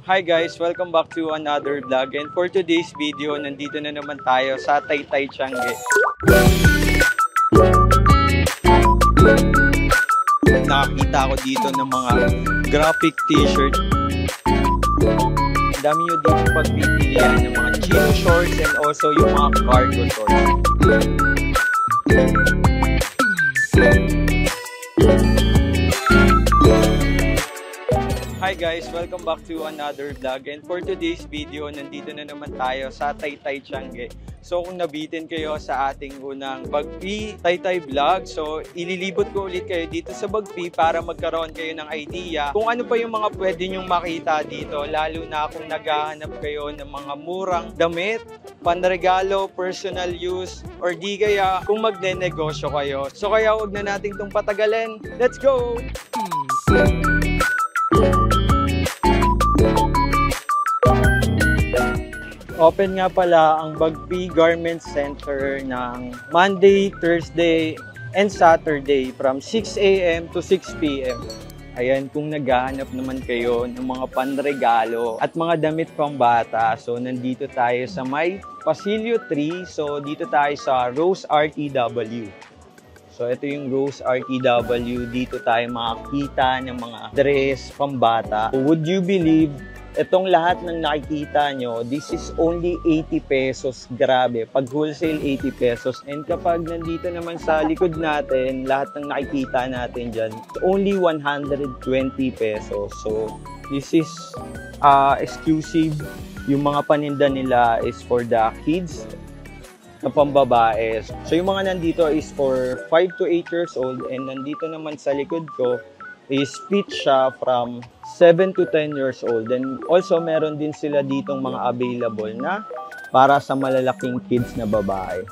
Hi guys! Welcome back to another vlog, and for today's video, nandito na naman tayo sa Taytay Tiange. Nakakita ako dito ng mga graphic t-shirt. Dami nyo dito pagpipilian ng mga chino shorts and also yung mga cargo shorts. Hi guys! Welcome back to another vlog, and for today's video, nandito na naman tayo sa Taytay Tiange. So kung nabitin kayo sa ating unang Bagpi Taytay vlog, so ililibot ko ulit kayo dito sa Bagpi para magkaroon kayo ng idea kung ano pa yung mga pwede nyong makita dito, lalo na kung naghahanap kayo ng mga murang damit, panregalo, personal use, or di kaya kung magne-negosyo kayo. So kaya huwag na natin itong patagalin. Let's go! Open nga pala ang Bagpi Garment Center ng Monday, Thursday, and Saturday from 6 AM to 6 PM. Ayan, kung naghahanap naman kayo ng mga panregalo at mga damit pang bata, so nandito tayo sa may Pasilio 3. So dito tayo sa Rose RTW. So ito yung Rose RTW. Dito tayo makakita ng mga dress pang bata. So, would you believe, itong lahat ng nakikita nyo, this is only 80 pesos. Grabe. Pag wholesale, 80 pesos. And kapag nandito naman sa likod natin, lahat ng nakikita natin dyan, only 120 pesos. So, this is exclusive. Yung mga paninda nila is for the kids na pambabae. So, yung mga nandito is for 5 to 8 years old. And nandito naman sa likod ko is fit siya from 7 to 10 years old. And also, meron din sila ditong mga available na para sa malalaking kids na babae.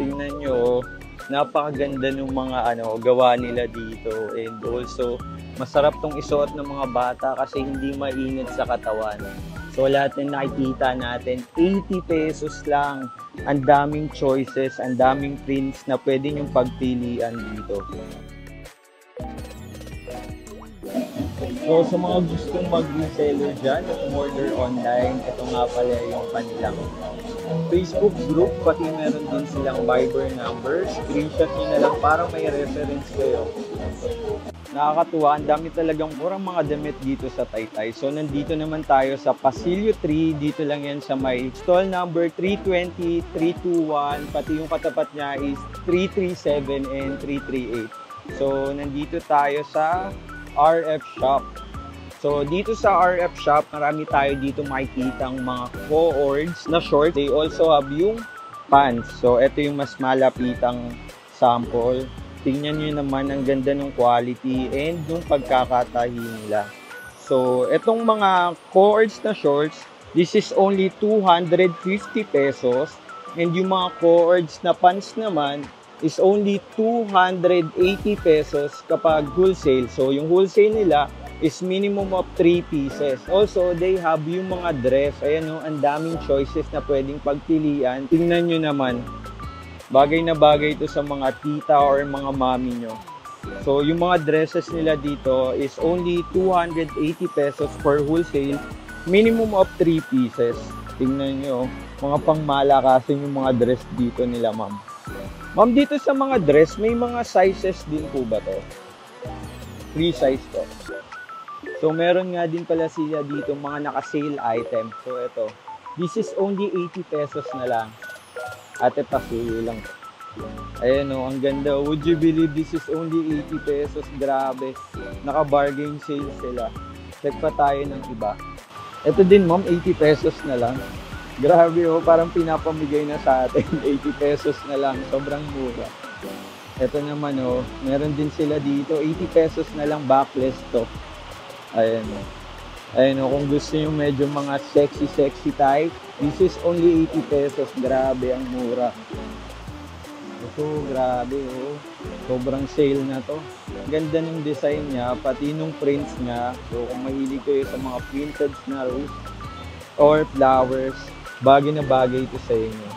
Tingnan nyo, napakaganda ng mga gawa nila dito. And also, masarap tong isuot ng mga bata kasi hindi mainit sa katawan. So, lahat ng nakikita natin, 80 pesos lang. Ang daming choices, ang daming prints na pwede nyong pagpilian dito. So, sa mga gustong mag-reseller dyan, order online, ito nga pala yung kanilang Facebook group, pati meron din silang Viber number. Screenshot nyo na lang para may reference kayo. Nakakatuwa, ang dami talagang murang mga damit dito sa Taytay. So, nandito naman tayo sa Pasilio 3. Dito lang yan sa may stall number 320, 321, pati yung katapat niya is 337 and 338. So, nandito tayo sa RF Shop. So, dito sa RF Shop, marami tayo dito makikita ang mga co-ords na short. They also have yung pants. So, ito yung mas malapitang sample. Tingnan nyo naman ang ganda ng quality and yung pagkakatahi nila. So, itong mga co-ords na shorts, this is only 250 pesos. And yung mga co-ords na pants naman is only 280 pesos kapag wholesale. So, yung wholesale nila is minimum of 3 pieces. Also, they have yung mga dress. Ayan o, ang daming choices na pwedeng pagpilian. Tingnan nyo naman. Bagay na bagay ito sa mga tita or mga mami nyo. So, yung mga dresses nila dito is only 280 pesos for wholesale. Minimum of 3 pieces. Tingnan nyo, mga pangmalakasin yung mga dress dito nila, ma'am. Ma'am, dito sa mga dress, may mga sizes din po ba to? 3 size to. So, meron nga din pala sila dito mga naka-sale item. So, ito. This is only 80 pesos na lang. Ate, pasuyo lang. Ayan o, ang ganda. Would you believe this is only 80 pesos? Grabe. Naka-bargain sale sila. Check pa tayo ng iba. Ito din, ma'am, 80 pesos na lang. Grabe o, parang pinapamigay na sa atin. 80 pesos na lang. Sobrang mura. Ito naman o, meron din sila dito. 80 pesos na lang backless to. Ayan o. Ayan o, kung gusto nyo medyo mga sexy type, this is only 80 pesos. Grabe, ang mura. Ito, grabe o. Sobrang sale na to. Ganda ng design niya, pati nung prints niya. So, kung mahilig kayo sa mga printed na rose or flowers, bagay na bagay ito sa inyo.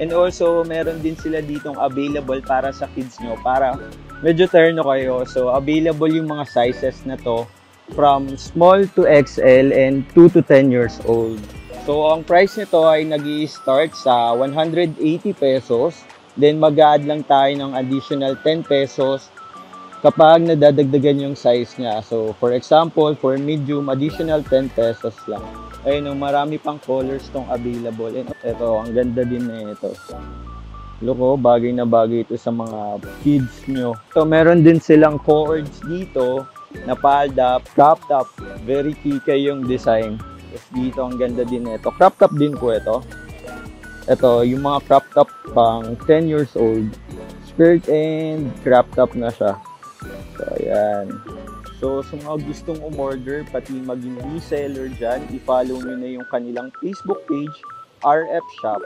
And also, meron din sila ditong available para sa kids nyo, para medyo terno kayo. So, available yung mga sizes na to. 3 to 7 and 3 to 8. So, nandito tayo sa Bagpi Taytay. So, ito nga pala yung kanilang Facebook group. Pati meron din silang Viber number. Screenshot nyo na lang para may reference kayo. So, yung mga dresses nila dito is only 280 pesos. Tingnan nyo, mga pangmalakasin yung mga dress dito nila, ma'am. So, ito, meron nga din pala sila ditong mga naka-sale item. So, ito. This is only 80 pesos na lang. Grabe, ang from small to XL and 2 to 10 years old. So, ang price nito ay nag-i-start sa 180 pesos. Then, mag-add lang tayo ng additional 10 pesos kapag nadadagdagan yung size niya. So, for example, for medium, additional 10 pesos lang. Ayun, marami pang colors tong available. And ito, ang ganda din na ito. Loko, bagay na bagay ito sa mga kids nyo. So, meron din silang cords dito na paled up, cropped up. Very kika yung design. Tapos dito, ang ganda din na ito. Cropped up din po ito. Ito, yung mga cropped up pang 10 years old. Skirt and cropped up na siya. So, ayan. So, sa mga gustong umorder, pati maging reseller dyan, i-follow nyo na yung kanilang Facebook page, RF Shop.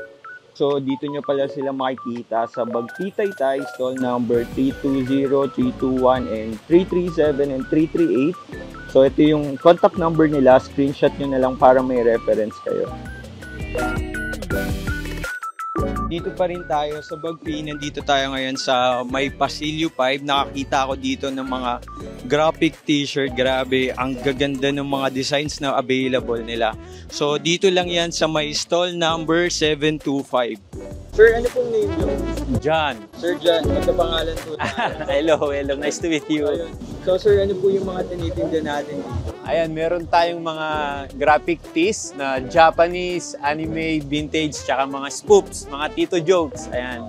So, dito nyo pala sila makikita sa Bagtitay-Tay, stall number 320, 321, and 337, and 338. So, ito yung contact number nila. Screenshot nyo na lang para may reference kayo. Dito pa rin tayo sa Bagpi. Nandito tayo ngayon sa may Pasilio 5. Nakakita ako dito ng mga graphic t-shirt. Grabe, ang gaganda ng mga designs na available nila. So, dito lang yan sa may stall number 725. Sir, ano pong name nyo? John. Sir John, magkapangalan po tayo. Hello. Nice to meet you. Ayun. So, sir, ano po yung mga tinitinda natin dito? Ayan, meron tayong mga graphic tees na Japanese, anime, vintage, tsaka mga spoofs, mga tito jokes. Ayan.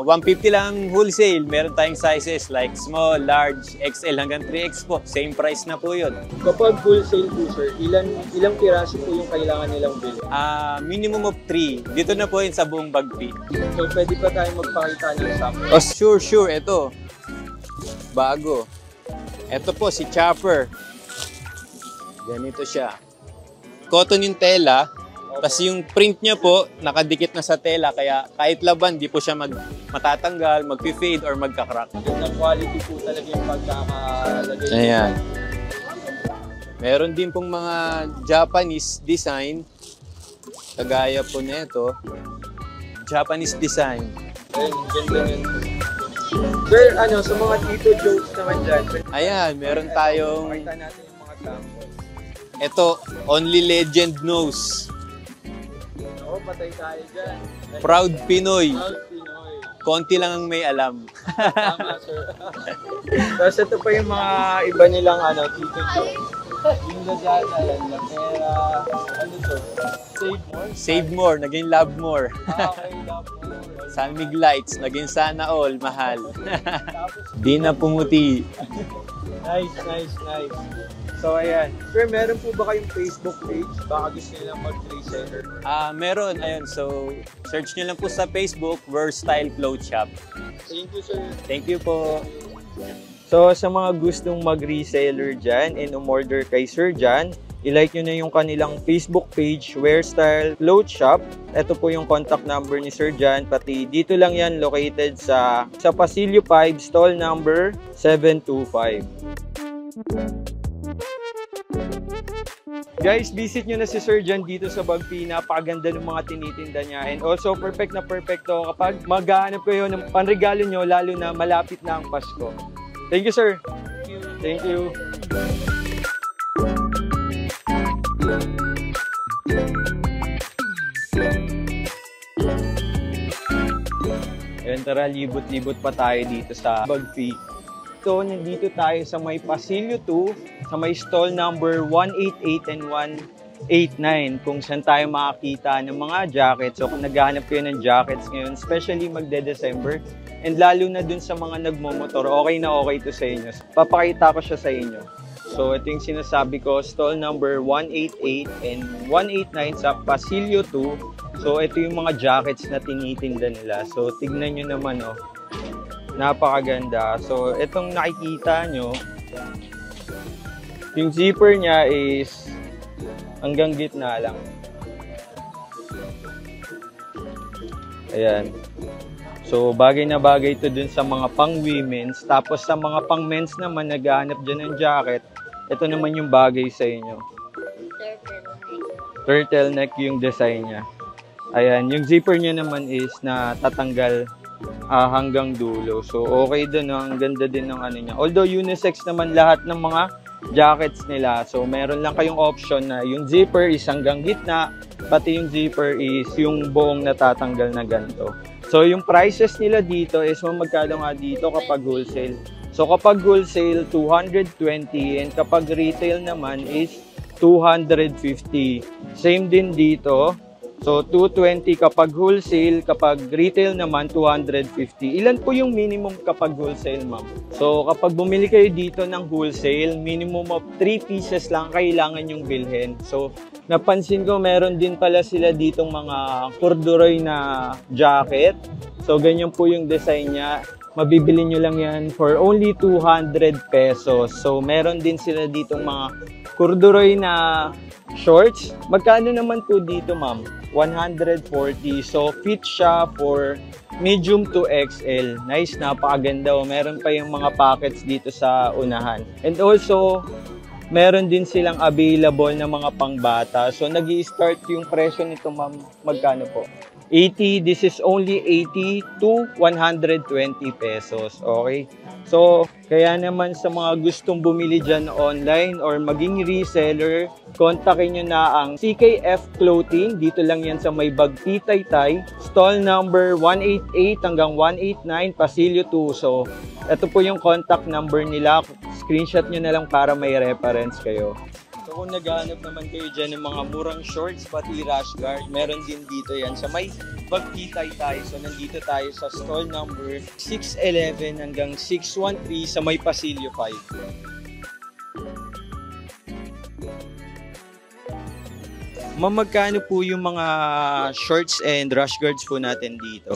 150 lang wholesale. Meron tayong sizes like small, large, XL hanggang 3X po. Same price na po yun. Kapag wholesale po, sir, ilang piraso po yung kailangan nilang bilhin? Minimum of 3. Dito na po yun sa buong Bagpi. So, pwede pa tayong magpakita ng sample? Oh, sure. Ito. Bago. Ito po, si Chopper. Ganito siya. Cotton yung tela. Tapos yung print niya po, nakadikit na sa tela. Kaya kahit laban, di po siya matatanggal, mag-fade, or magka-crack. Ganda quality po talaga yung pagkakalagay. Ayan. Meron din pong mga Japanese design. Kagaya po nito. Japanese design. Ayun, ganda yun. Sir, sa mga tito jokes naman dyan. Ayan, meron tayong... Pakita natin yung mga sample. Ito, only legend knows. Oo, patay tayo dyan. Proud Pinoy. Proud Pinoy. Konti lang ang may alam. Tama, sir. Tapos ito pa yung mga iba nilang tito jokes. Yung Lazada, Lapera, ano to? Save more? Save more, naging love more. Okay, love more. Sanmig Lights, naging sana all, mahal. Di na pumuti. Nice. So, ayan. Sir, meron po ba kayong Facebook page? Baka gusto nyo lang mag-reseller. Meron, ayun. So, search nyo lang po sa Facebook, Versatile Clothes Shop. Thank you, sir. Thank you po. So, sa mga gustong mag-reseller dyan and umorder kay Sir John, i-like nyo na yung kanilang Facebook page, Wearstyle Clothes Shop. Ito po yung contact number ni Sir John. Pati dito lang yan located sa Pasilio 5, stall number 725. Guys, visit nyo na si Sir John dito sa Bagpi. Napakaganda ng mga tinitinda niya. And also, perfect na perfecto kapag maghahanap kayo ng panregalo nyo, lalo na malapit na ang Pasko. Thank you, sir. Thank you. Ayan, tara, libot-libot pa tayo dito sa Bagpi. So, nandito tayo sa may Pasilio 2, sa may stall number 188 and 189, kung saan tayo makakita ng mga jackets. So, kung naghahanap kayo ng jackets ngayon, especially magde-December, and lalo na dun sa mga nagmomotor, okay na okay to sa inyo. Papakita ko siya sa inyo. So, ito yung sinasabi ko, stall number 188 and 189 sa Pasilio 2. So, ito yung mga jackets na tinitinda nila. So, tignan nyo naman, oh. Napakaganda. So, itong nakikita nyo, yung zipper niya is hanggang gitna lang. Ayan. So, bagay na bagay ito dun sa mga pang-women's. Tapos, sa mga pang-men's naman, naghahanap dyan ng jacket. Ito naman yung bagay sa inyo. Turtleneck yung design niya. Ayan. Yung zipper niya naman is natatanggal hanggang dulo. So, okay din. Ang ganda din ng ano niya. Although unisex naman lahat ng mga jackets nila. So, meron lang kayong option na yung zipper is hanggang gitna, pati yung zipper is yung buong natatanggal na ganito. So, yung prices nila dito is magkano nga dito kapag wholesale. So, kapag wholesale, 220 and kapag retail naman is 250. Same din dito. So, 220 kapag wholesale, kapag retail naman, 250. Ilan po yung minimum kapag wholesale, ma'am? So, kapag bumili kayo dito ng wholesale, minimum of 3 pieces lang kailangan yung bilhin. So, napansin ko, meron din pala sila ditong mga corduroy na jacket. So, ganyan po yung design niya. Mabibili nyo lang yan for only 200 pesos. So, meron din sila ditong mga corduroy na shorts. Magkano naman po dito, ma'am? 140. So, fit siya for medium to XL. Nice, napakaganda. Meron pa yung mga pockets dito sa unahan. And also, meron din silang available na mga pangbata. So, nag-i-start yung presyo nito, ma'am. Magkano po? 80. This is only 80 to 120 pesos. Okay? So, kaya naman sa mga gustong bumili dyan online or maging reseller, kontakin nyo na ang CKF Clothing. Dito lang yan sa may Bagpi Taytay. Stall number 188 hanggang 189, Pasilio 2. So, ito po yung contact number nila. Screenshot nyo na lang para may reference kayo. So, kung naghahanap naman kayo dyan ng mga murang shorts, pati rash guard, meron din dito yan sa may Bagpi Taytay. So, nandito tayo sa stall number 611 hanggang 613 sa may Pasilio 5. Ma'am, magkano po yung mga shorts and rash guards po natin dito?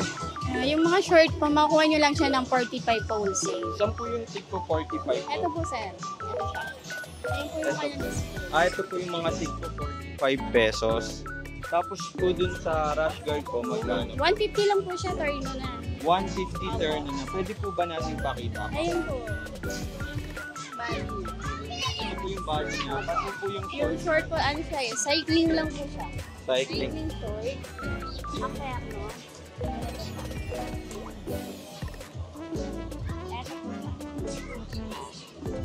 Yung mga short po, makuha nyo lang siya ng 45 po wholesale. Saan po yung sig po 45 po? Ito po, sir. Ito siya. Ayun po yung kanyang display. Ito po yung mga sig po 45 pesos. Tapos po dun sa rash guard po, magkano? 150 lang po siya, turno na. 150 turn na. Pwede po ba natin pakita? Ayun po. Bali. Ito po yung body niya. Pati po yung Yung short short po, ano siya eh, cycling lang po siya. cycling. Cycling short. Aperno.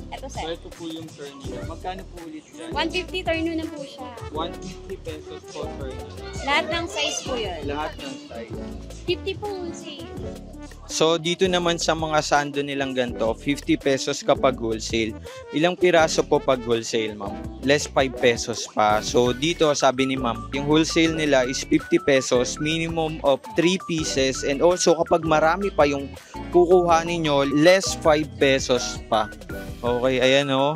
Ito So sir. ito po yung turn niya. Magkano po ulit yan? 150 turno na po siya. 150 pesos po turn. Lahat ng size po yun. Lahat ng size. 50 po wholesale. So, dito naman sa mga sando nilang ganito, 50 pesos kapag wholesale. Ilang piraso po pag wholesale, ma'am? Less 5 pesos pa. So, dito, sabi ni ma'am, yung wholesale nila is 50 pesos, minimum of 3 pieces. And also, kapag marami pa yung kukuha ninyo, less 5 pesos pa. Okay, ayan o.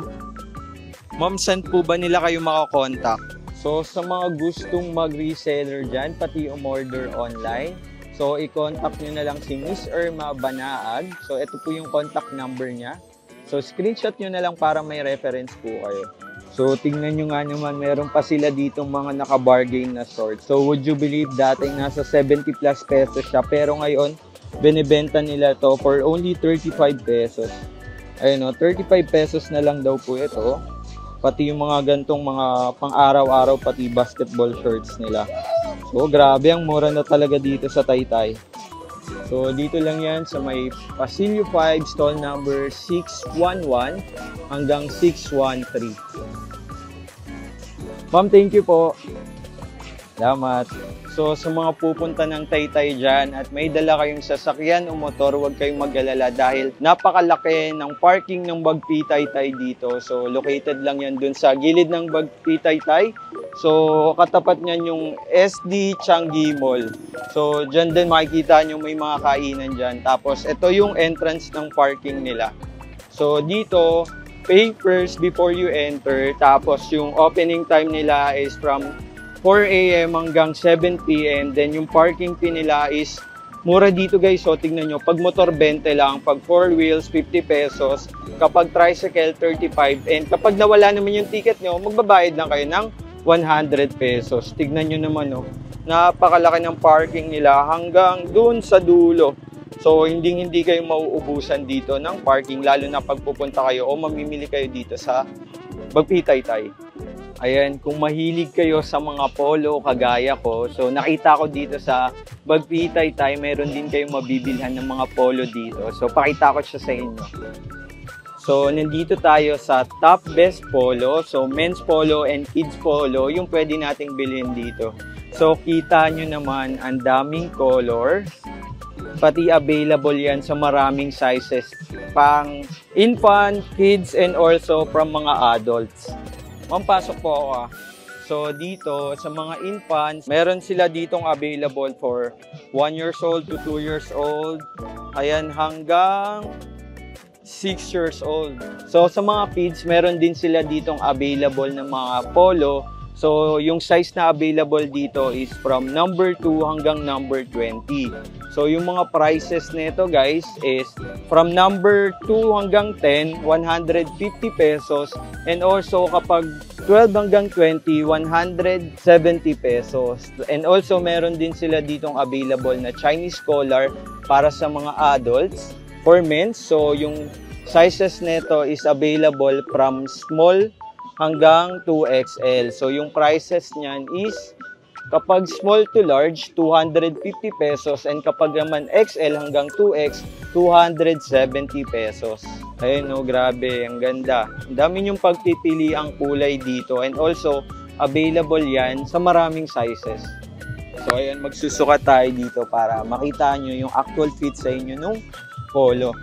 Ma'am, saan po ba nila kayo makakontakt? So, sa mga gustong mag-reseller dyan, pati umorder online, so, i-contact nyo na lang si Miss Irma Banaag. So, ito po yung contact number niya. So, screenshot nyo na lang para may reference po kayo. So, tingnan nyo nga naman, meron pa sila ditong mga naka-bargain na shorts. So, would you believe dating nasa 70 plus pesos siya, pero ngayon, binibenta nila to for only 35 pesos. Ayun o, 35 pesos na lang daw po ito. Pati yung mga gantong mga pang-araw-araw, pati basketball shorts nila. So, grabe, ang mura na talaga dito sa Taytay. So, dito lang yan sa may Pasilio 5, stall number 611 hanggang 613. Ma'am, thank you po. Salamat. So, sa mga pupunta ng Taytay dyan at may dala kayong sasakyan o motor, huwag kayong mag-alala dahil napakalaki ng parking ng Bagpi Taytay dito. So, located lang yan dun sa gilid ng Bagpi Taytay. So, katapat niyan yung SD Changi Mall. So, dyan din makikita nyo may mga kainan dyan. Tapos, ito yung entrance ng parking nila. So, dito, pay first before you enter. Tapos, yung opening time nila is from 4 a.m. hanggang 7 p.m. Then yung parking fee nila is mura dito guys. So tignan nyo, pag motor 20 lang, pag 4 wheels 50 pesos, kapag tricycle 35, and kapag nawala naman yung ticket nyo, magbabayad lang kayo ng 100 pesos. Tignan nyo naman, no, napakalaki ng parking nila hanggang dun sa dulo. So hindi kayo mauubusan dito ng parking, lalo na pag pupunta kayo o mamimili kayo dito sa Bagpi Taytay. Ayan, kung mahilig kayo sa mga polo kagaya ko, so nakita ko dito sa Bagpi Taytay, meron din kayong mabibilhan ng mga polo dito. So pakita ko siya sa inyo. So, nandito tayo sa Top Best Polo. So, men's polo and kids polo, yung pwede nating bilhin dito. So, kita nyo naman, ang daming colors. Pati available yan sa maraming sizes. Pang infant, kids, and also from mga adults. Mampasok po ako So, dito, sa mga infants, meron sila ditong available for 1 years old to 2 years old. Ayan, hanggang 6 years old. So, sa mga kids, meron din sila ditong available na mga polo. So, yung size na available dito is from number 2 hanggang number 20. So, yung mga prices nito guys is from number 2 hanggang 10, 150 pesos. And also, kapag 12 hanggang 20, 170 pesos. And also, meron din sila ditong available na Chinese collar para sa mga adults. For men, so yung sizes nito is available from small hanggang 2XL. So yung prices niyan is kapag small to large, 250 pesos. And kapag naman XL hanggang 2X, 270 pesos. Ayun no, grabe, ang ganda. Ang dami yung pagpipili ang kulay dito. And also, available yan sa maraming sizes. So ayun, magsusukat tayo dito para makita nyo yung actual fit sa inyo nung polo.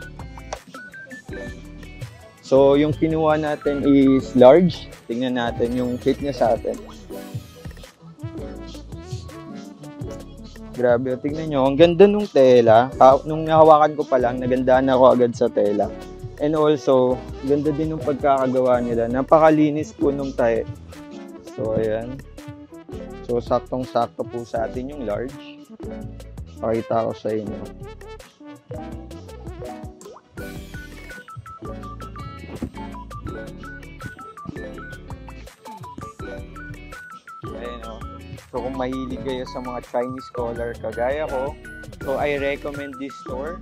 So, yung kinuha natin is large. Tingnan natin yung fit niya sa atin. Grabe, tingnan nyo. Ang ganda nung tela. Nung nahawakan ko pa lang, nagandaan ako agad sa tela. And also, ganda din nung pagkakagawa nila. Napakalinis po nung tahe. So, ayan. So, saktong-sakto po sa atin yung large. Pakita ko sa inyo. Ayan o. So kung mahilig kayo sa mga Chinese collar kagaya ko, so I recommend this store.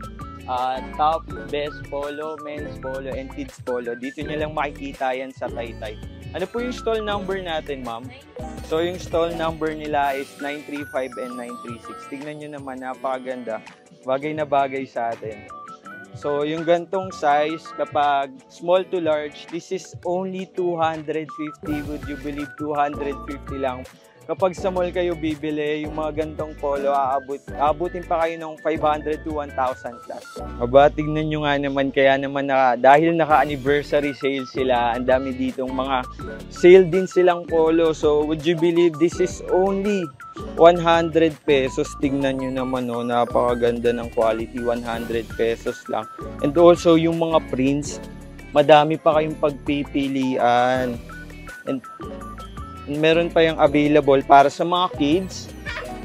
Top Best Polo, Men's Polo, and Kids Polo. Dito nyo lang makikita yan sa Taytay. Ano po yung stall number natin, ma'am? So yung stall number nila is 935 and 936. Tignan nyo naman, napakaganda. Bagay na bagay sa atin. So, yung gantong size, kapag small to large, this is only 250. Would you believe 250 lang? Kapag sa mall kayo bibili, yung mga gantong polo, aabutin pa kayo ng 500 to 1,000 plus. Aba, tignan nyo nga naman, kaya naman dahil naka-anniversary sale sila, ang dami ditong mga sale din silang polo. So, would you believe this is only 100 pesos. Tignan nyo naman, no, napakaganda ng quality, 100 pesos lang. And also, yung mga prints, madami pa kayong pagpipilian. And meron pa yung available para sa mga kids.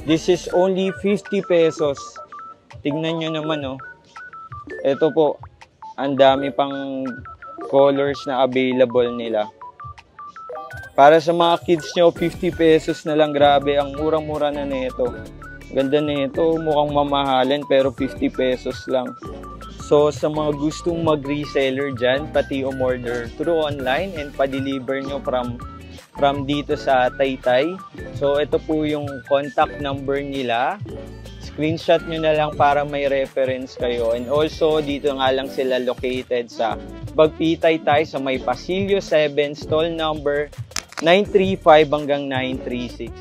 This is only 50 pesos. Tignan nyo naman, no. Ito po, ang dami pang colors na available nila. Para sa mga kids nyo, 50 pesos na lang. Grabe, ang murang-mura na nito. Ganda nito, mukhang mamahalin pero 50 pesos lang. So, sa mga gustong mag-reseller dyan, pati umorder through online and pa-deliver nyo from dito sa Taytay. So, ito po yung contact number nila. Screenshot nyo na lang para may reference kayo. And also, dito nga lang sila located sa Bagpi Taytay sa may Pasilyo 7, stall number 935 hanggang 936.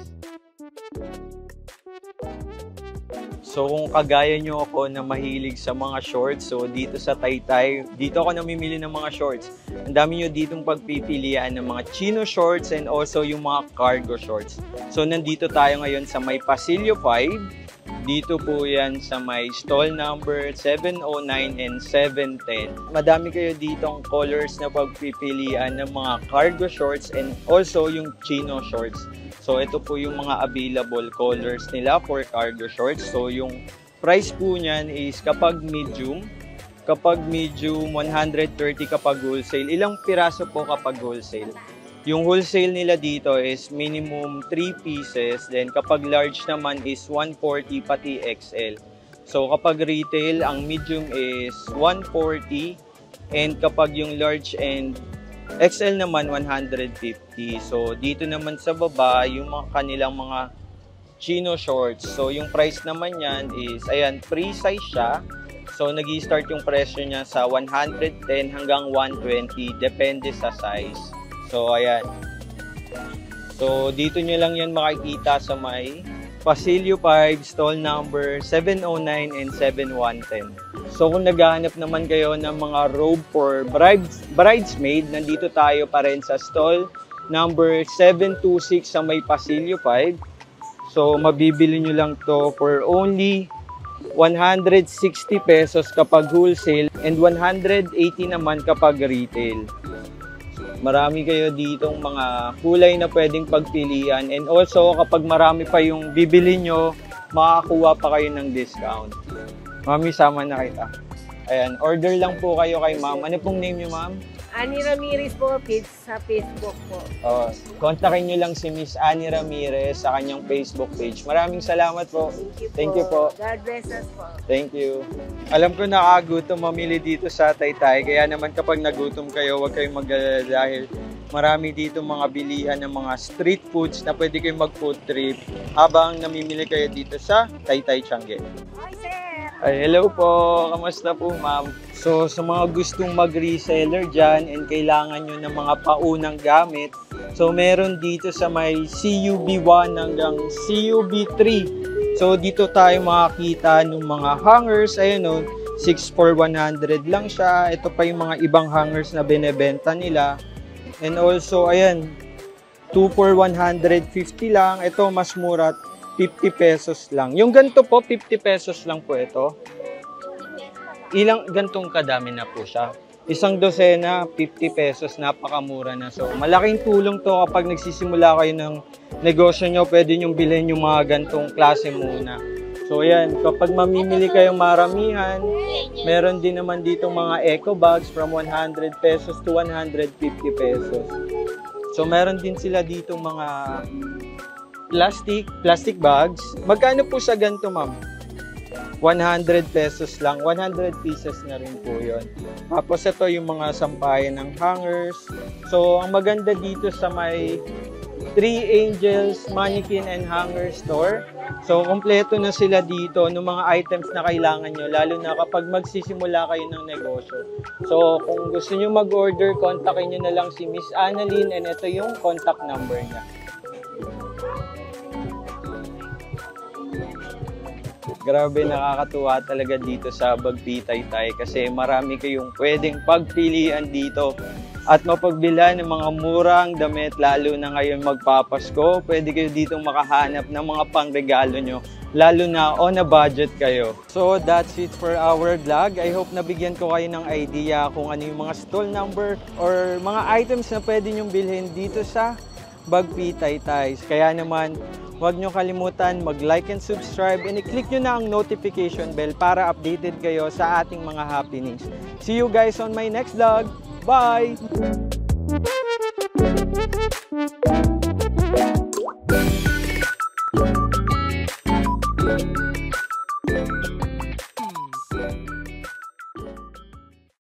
So kung kagaya nyo ako na mahilig sa mga shorts, so dito sa Taytay, dito ako namimili ng mga shorts. Ang dami nyo ditong pagpipilian ng mga chino shorts and also yung mga cargo shorts. So nandito tayo ngayon sa may Pasilyo 5. Dito po yan sa may stall number 709 and 710. Madami kayo ditong colors na pagpipilian ng mga cargo shorts and also yung chino shorts. So ito po yung mga available colors nila for cargo shorts. So yung price po niyan is kapag medium 130 kapag wholesale. Ilang piraso po kapag wholesale? Yung wholesale nila dito is minimum 3 pieces. Then kapag large naman is 140 pati XL. So kapag retail, ang medium is 140. And kapag yung large and XL naman 150. So dito naman sa baba, yung mga kanilang mga chino shorts. So yung price naman yan is, ayan, free size siya. So, nag-i-start yung presyo niya sa 110 hanggang 120, depende sa size. So, ayan. So, dito nyo lang yan makikita sa may Pasilio 5, stall number 709 and 7110. So, kung naghahanap naman kayo ng mga robe for bridesmaid, nandito tayo pa rin sa stall number 726 sa may Pasilio 5. So, mabibili nyo lang to for only 160 pesos kapag wholesale and 180 naman kapag retail. Marami kayo ditong mga kulay na pwedeng pagpilian, and also kapag marami pa yung bibili nyo, makakuha pa kayo ng discount. Mami, sama na kita. Ayan, order lang po kayo kay ma'am. Ano pong name nyo, ma'am? Annie Ramirez po, page sa Facebook po. Kontakin nyo lang si Miss Annie Ramirez sa kanyang Facebook page. Maraming salamat po. Thank you po. God bless us po. Thank you. Alam ko nakagutom mamili dito sa Taytay. Kaya naman kapag nagutom kayo, huwag kayong mag-alala dahil marami dito mga bilihan ng mga street foods na pwede kayong mag-food trip habang namimili kayo dito sa Taytay Tiangge. Hi, sir! Ay, hello po. Kamusta po, ma'am? So, sa mga gustong mag-reseller dyan and kailangan nyo ng mga paunang gamit, so meron dito sa may CUB1 hanggang CUB3. So, dito tayo makakita ng mga hangers. Ayun o, 6 for 100 lang siya. Ito pa yung mga ibang hangers na binebenta nila. And also, ayan, 2 for 150 lang. Ito, mas mura, 50 pesos lang. Yung ganito po, 50 pesos lang po ito. Ilang gantong kadami na po siya. Isang dosena, 50 pesos, napakamura na. So, malaking tulong to kapag nagsisimula kayo ng negosyo nyo, pwede nyo bilhin yung mga gantong klase muna. So, ayan, kapag mamimili kayong maramihan, meron din naman dito mga eco bags from 100 pesos to 150 pesos. So, meron din sila dito mga plastic bags. Magkano po sa ganito, ma'am? 100 pesos lang. 100 pieces na rin po yun. Tapos ito yung mga sampayan ng hangers. So, ang maganda dito sa may 3 Angels Mannequin and Hanger Store. So, kompleto na sila dito ng mga items na kailangan nyo, lalo na kapag magsisimula kayo ng negosyo. So, kung gusto nyo mag-order, kontakin nyo na lang si Miss Annalyn, and ito yung contact number niya. Grabe, nakakatuwa talaga dito sa Bagpi-Taytay kasi marami kayong pwedeng pagpilian dito at mapagbilhan ng mga murang damit, lalo na ngayon magpapasko. Pwede kayo dito makahanap ng mga pangregalo nyo, lalo na on a budget kayo. So that's it for our vlog. I hope nabigyan ko kayo ng idea kung ano yung mga stall number or mga items na pwede nyong bilhin dito sa Bagpi-Taytay. Kaya naman, huwag nyo kalimutan mag-like and subscribe, and i-click nyo na ang notification bell para updated kayo sa ating mga happenings. See you guys on my next vlog. Bye!